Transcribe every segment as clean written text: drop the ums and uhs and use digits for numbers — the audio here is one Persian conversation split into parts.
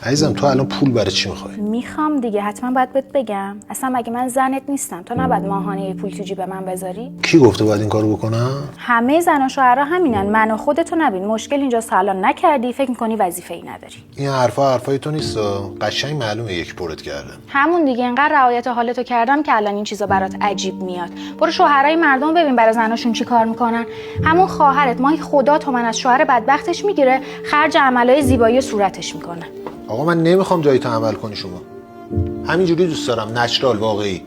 عزیزم تو الان پول برای چی میخوای؟ میخوام دیگه، حتما باید بهت بگم. اصلا مگه من زنت نیستم؟ تو نباید ماهانه پول تو جیب من بذاری؟ کی گفته باید این کارو بکنم؟ همه زن و شوهرها همینن. من و خودتو نبین. مشکل اینجاست الان نکردی، فکر میکنی وظیفه‌ای نداری. این حرفای تو نیستا. قشنگ معلومه یک پرت کرده. همون دیگه، انقدر رعایت حالتو کردم که الان این چیزا برات عجیب میاد. برو شوهرای مردم ببین برای زناشون چی کار میکنن. همون خواهرت ماهی خدا تومن از شوهر بدبختش میگیره، خرج عملای زیبایی صورتش میکنه. آقا من نمیخوام جای تو عمل کنی شما. همینجوری دوست دارم، نچرال، واقعی.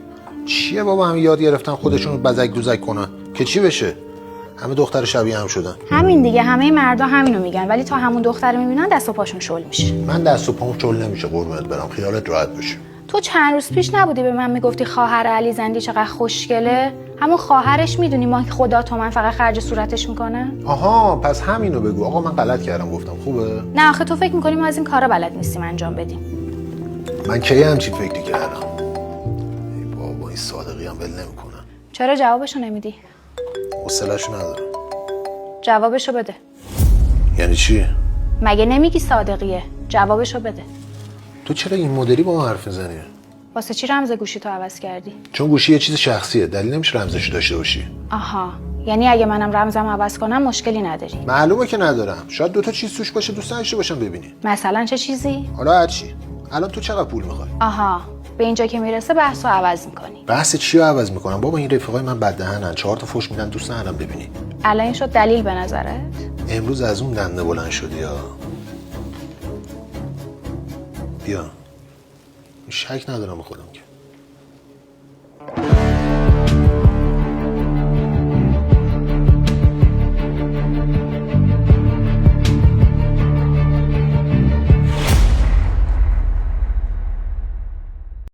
چیه بابا همین یاد گرفتن خودشونو بزک دوزک کنن که چی بشه؟ همه دختر شبیه هم شدن. همین دیگه، همه مردا همینو میگن، ولی تا همون دختر میبینن دست و پاشون شل میشه. من دست و پام شل نمیشه قربونت برم، خیالت راحت باشه. تو چند روز پیش نبودی به من میگفتی خواهر علی زندی چقدر خوشگله؟ همون خواهرش میدونی ما خدا تومن فقط خرج صورتش میکنه؟ آها پس همینو بگو. آقا من غلط کردم گفتم خوبه؟ نه آخه تو فکر میکنی ما از این کارا بلد نیستیم انجام بدیم. من کی همچین فکری کردم؟ ای بابا این صادقی هم ول نمیکنه. چرا جوابشو نمیدی؟ حوصله‌شو ندارم. جوابشو بده. یعنی چی؟ مگه نمیگی صادقیه؟ جوابشو بده. تو چرا این مدلی با من حرف میزنی؟ واسه چی رمز گوشی تو عوض کردی؟ چون گوشی یه چیز شخصیه، دلیل نمیشه رمزش داشته باشی. آها، یعنی اگه منم رمزم عوض کنم مشکلی نداری؟ معلومه که ندارم. شاید دوتا چیز توش باشه دوست نداشته باشم ببینی. مثلا چه چیزی؟ حالا هر چی. الان تو چقدر پول میخوای؟ آها، به اینجا که میرسه بحثو عوض میکنی. بحث چی رو عوض میکنم بابا؟ این رفیقای من بددهنن، 4 تا فوش میدن دوست ندارم ببینی. الان این شد دلیل به نظرت؟ امروز از اون دنده بلند شدی یا بیا. شک ندارم به خودم که